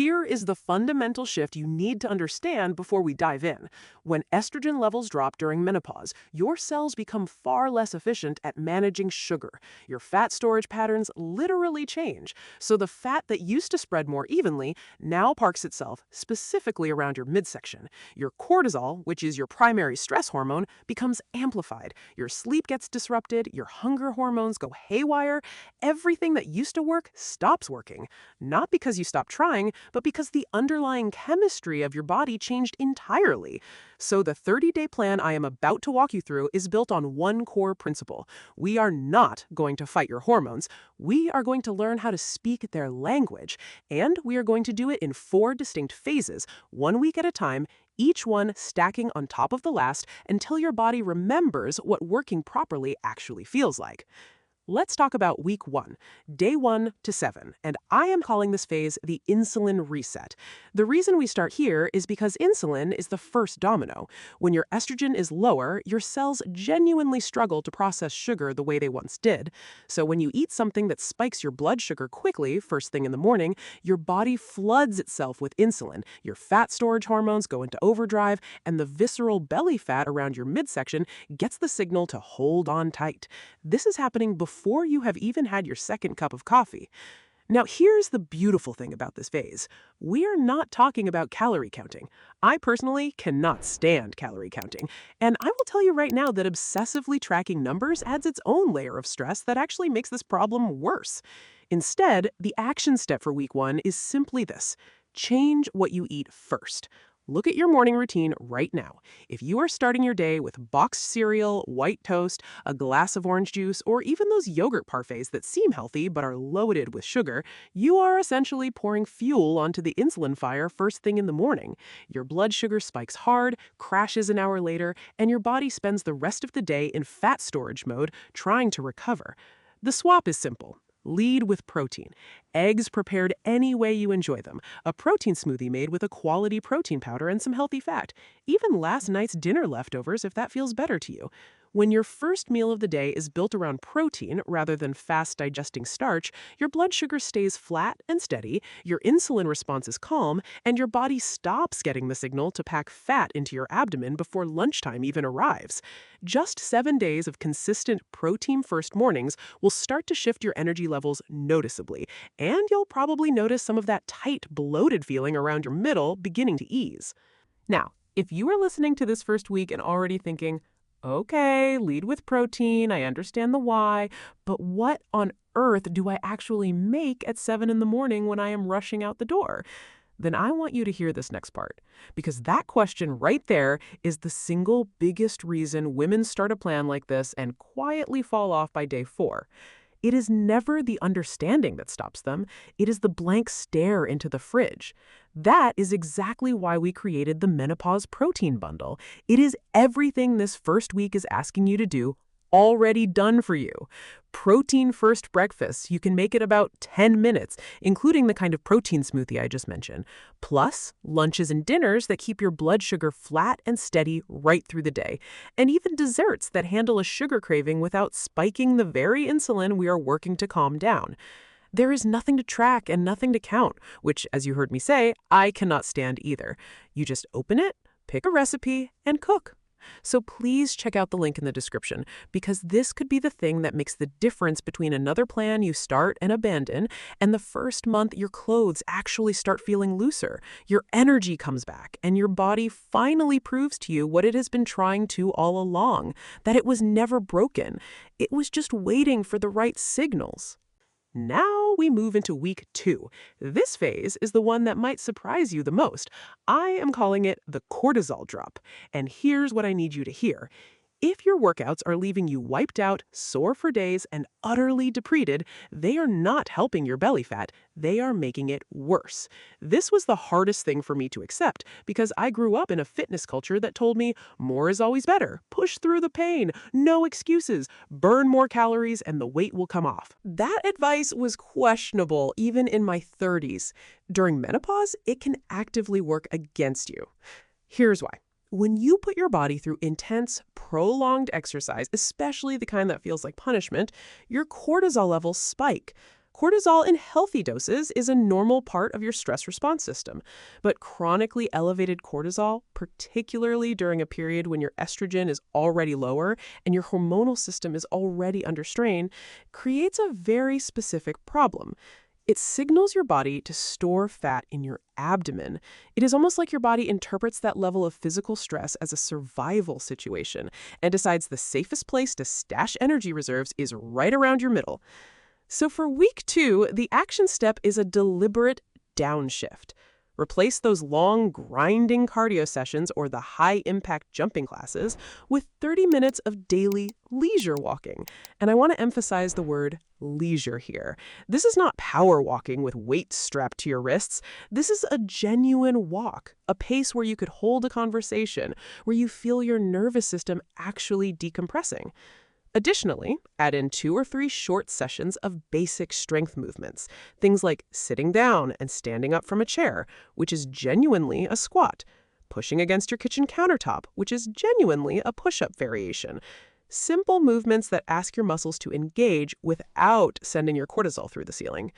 Here is the fundamental shift you need to understand before we dive in. When estrogen levels drop during menopause, your cells become far less efficient at managing sugar. Your fat storage patterns literally change. So the fat that used to spread more evenly now parks itself specifically around your midsection. Your cortisol, which is your primary stress hormone, becomes amplified. Your sleep gets disrupted, your hunger hormones go haywire. Everything that used to work stops working. Not because you stopped trying, but because the underlying chemistry of your body changed entirely. So the 30-day plan I am about to walk you through is built on one core principle. We are not going to fight your hormones. We are going to learn how to speak their language. And we are going to do it in 4 distinct phases, 1 week at a time, each one stacking on top of the last until your body remembers what working properly actually feels like. Let's talk about week 1, day 1 to 7, and I am calling this phase the insulin reset. The reason we start here is because insulin is the first domino. When your estrogen is lower, your cells genuinely struggle to process sugar the way they once did. So when you eat something that spikes your blood sugar quickly, first thing in the morning, your body floods itself with insulin. Your fat storage hormones go into overdrive, and the visceral belly fat around your midsection gets the signal to hold on tight. This is happening before you have even had your second cup of coffee. Now, here's the beautiful thing about this phase. We are not talking about calorie counting. I personally cannot stand calorie counting, and I will tell you right now that obsessively tracking numbers adds its own layer of stress that actually makes this problem worse. Instead, the action step for week 1 is simply this: change what you eat first. Look at your morning routine right now. If you are starting your day with boxed cereal, white toast, a glass of orange juice, or even those yogurt parfaits that seem healthy but are loaded with sugar, you are essentially pouring fuel onto the insulin fire first thing in the morning. Your blood sugar spikes hard, crashes an hour later, and your body spends the rest of the day in fat storage mode trying to recover. The swap is simple. Lead with protein. Eggs prepared any way you enjoy them. A protein smoothie made with a quality protein powder and some healthy fat. Even last night's dinner leftovers if that feels better to you. When your first meal of the day is built around protein rather than fast-digesting starch, your blood sugar stays flat and steady, your insulin response is calm, and your body stops getting the signal to pack fat into your abdomen before lunchtime even arrives. Just 7 days of consistent protein-first mornings will start to shift your energy levels noticeably, and you'll probably notice some of that tight, bloated feeling around your middle beginning to ease. Now, if you are listening to this first week and already thinking, okay, lead with protein, I understand the why, but what on earth do I actually make at 7 in the morning when I am rushing out the door? Then I want you to hear this next part, because that question right there is the single biggest reason women start a plan like this and quietly fall off by day 4. It is never the understanding that stops them. It is the blank stare into the fridge. That is exactly why we created the Menopause Protein Bundle. It is everything this first week is asking you to do, already done for you. Protein-first breakfasts, you can make it about 10 minutes, including the kind of protein smoothie I just mentioned. Plus, lunches and dinners that keep your blood sugar flat and steady right through the day. And even desserts that handle a sugar craving without spiking the very insulin we are working to calm down. There is nothing to track and nothing to count, which, as you heard me say, I cannot stand either. You just open it, pick a recipe, and cook. So please check out the link in the description, because this could be the thing that makes the difference between another plan you start and abandon, and the first month your clothes actually start feeling looser, your energy comes back, and your body finally proves to you what it has been trying to all along, that it was never broken. It was just waiting for the right signals. Now we move into week 2. This phase is the one that might surprise you the most. I am calling it the cortisol drop. And here's what I need you to hear. If your workouts are leaving you wiped out, sore for days, and utterly depleted, they are not helping your belly fat. They are making it worse. This was the hardest thing for me to accept because I grew up in a fitness culture that told me more is always better. Push through the pain. No excuses. Burn more calories and the weight will come off. That advice was questionable even in my 30s. During menopause, it can actively work against you. Here's why. When you put your body through intense, prolonged exercise, especially the kind that feels like punishment, your cortisol levels spike. Cortisol in healthy doses is a normal part of your stress response system, but chronically elevated cortisol, particularly during a period when your estrogen is already lower and your hormonal system is already under strain, creates a very specific problem. It signals your body to store fat in your abdomen. It is almost like your body interprets that level of physical stress as a survival situation and decides the safest place to stash energy reserves is right around your middle. So for week 2, the action step is a deliberate downshift. Replace those long, grinding cardio sessions or the high-impact jumping classes with 30 minutes of daily leisure walking. And I want to emphasize the word leisure here. This is not power walking with weights strapped to your wrists. This is a genuine walk, a pace where you could hold a conversation, where you feel your nervous system actually decompressing. Additionally, add in 2 or 3 short sessions of basic strength movements, things like sitting down and standing up from a chair, which is genuinely a squat, pushing against your kitchen countertop, which is genuinely a push-up variation. Simple movements that ask your muscles to engage without sending your cortisol through the ceiling.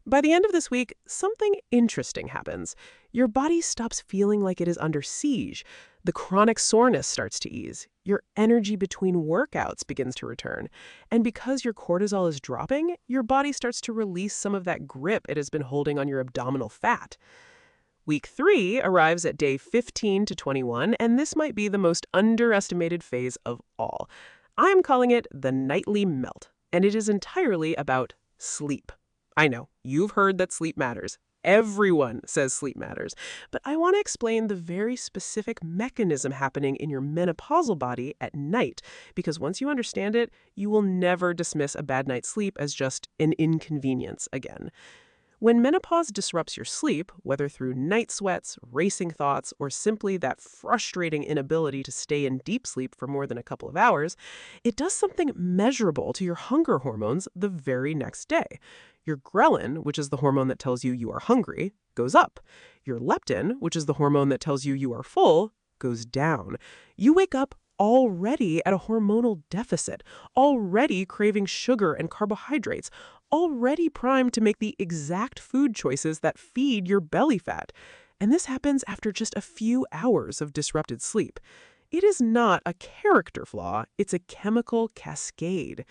By the end of this week, something interesting happens. Your body stops feeling like it is under siege. The chronic soreness starts to ease. Your energy between workouts begins to return. And because your cortisol is dropping, your body starts to release some of that grip it has been holding on your abdominal fat. Week 3 arrives at day 15 to 21, and this might be the most underestimated phase of all. I'm calling it the nightly melt, and it is entirely about sleep. I know, you've heard that sleep matters. Everyone says sleep matters. But I want to explain the very specific mechanism happening in your menopausal body at night, because once you understand it, you will never dismiss a bad night's sleep as just an inconvenience again. When menopause disrupts your sleep, whether through night sweats, racing thoughts, or simply that frustrating inability to stay in deep sleep for more than a couple of hours, it does something measurable to your hunger hormones the very next day. Your ghrelin, which is the hormone that tells you are hungry, goes up. Your leptin, which is the hormone that tells you are full, goes down. You wake up already at a hormonal deficit, already craving sugar and carbohydrates, already primed to make the exact food choices that feed your belly fat. And this happens after just a few hours of disrupted sleep. It is not a character flaw, it's a chemical cascade.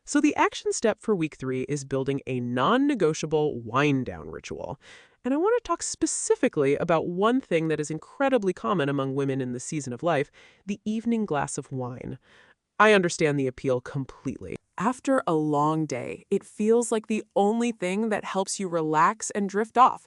So the action step for week 3 is building a non-negotiable wind-down ritual. And I want to talk specifically about one thing that is incredibly common among women in this season of life, the evening glass of wine. I understand the appeal completely. After a long day, it feels like the only thing that helps you relax and drift off.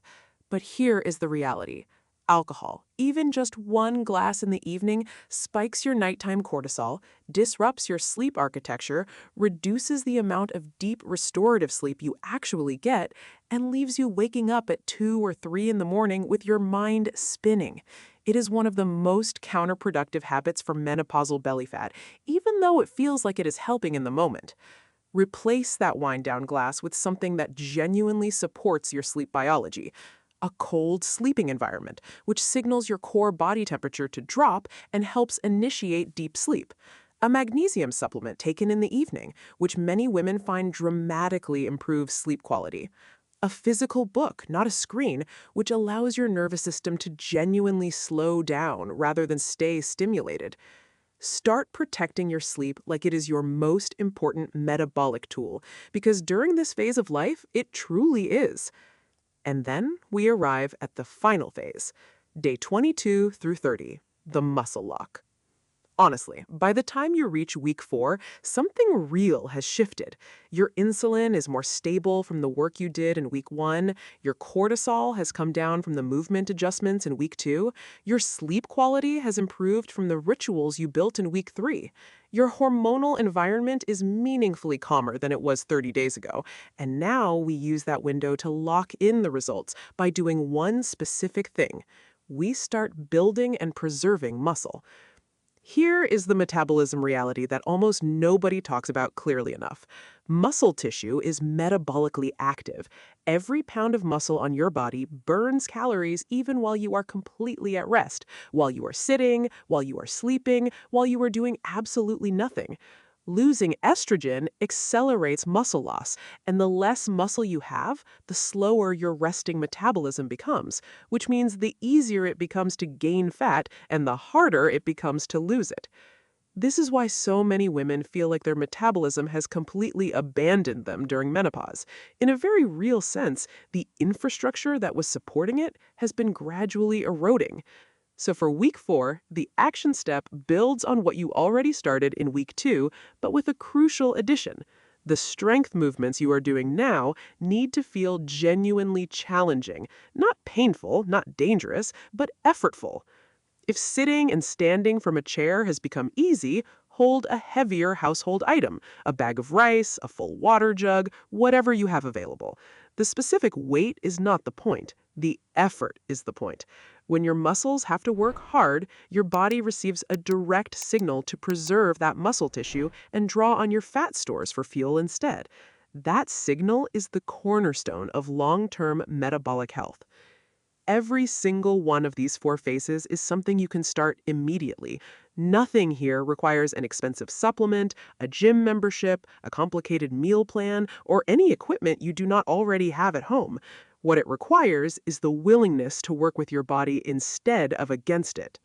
But here is the reality. Alcohol, even just one glass in the evening, spikes your nighttime cortisol, disrupts your sleep architecture, reduces the amount of deep restorative sleep you actually get, and leaves you waking up at 2 or 3 in the morning with your mind spinning. It is one of the most counterproductive habits for menopausal belly fat, even though it feels like it is helping in the moment. Replace that wind-down glass with something that genuinely supports your sleep biology. A cold sleeping environment, which signals your core body temperature to drop and helps initiate deep sleep. A magnesium supplement taken in the evening, which many women find dramatically improves sleep quality. A physical book, not a screen, which allows your nervous system to genuinely slow down rather than stay stimulated. Start protecting your sleep like it is your most important metabolic tool, because during this phase of life, it truly is. And then we arrive at the final phase, day 22 through 30, the muscle lock. Honestly, by the time you reach week 4, something real has shifted. Your insulin is more stable from the work you did in week 1. Your cortisol has come down from the movement adjustments in week 2. Your sleep quality has improved from the rituals you built in week 3. Your hormonal environment is meaningfully calmer than it was 30 days ago. And now we use that window to lock in the results by doing one specific thing. We start building and preserving muscle. Here is the metabolism reality that almost nobody talks about clearly enough. Muscle tissue is metabolically active. Every pound of muscle on your body burns calories even while you are completely at rest, while you are sitting, while you are sleeping, while you are doing absolutely nothing. Losing estrogen accelerates muscle loss, and the less muscle you have, the slower your resting metabolism becomes, which means the easier it becomes to gain fat and the harder it becomes to lose it. This is why so many women feel like their metabolism has completely abandoned them during menopause. In a very real sense, the infrastructure that was supporting it has been gradually eroding. So for week 4, the action step builds on what you already started in week 2, but with a crucial addition. The strength movements you are doing now need to feel genuinely challenging, not painful, not dangerous, but effortful. If sitting and standing from a chair has become easy, hold a heavier household item, a bag of rice, a full water jug, whatever you have available. The specific weight is not the point. The effort is the point. When your muscles have to work hard, your body receives a direct signal to preserve that muscle tissue and draw on your fat stores for fuel instead. That signal is the cornerstone of long-term metabolic health. Every single one of these 4 phases is something you can start immediately. Nothing here requires an expensive supplement, a gym membership, a complicated meal plan, or any equipment you do not already have at home. What it requires is the willingness to work with your body instead of against it.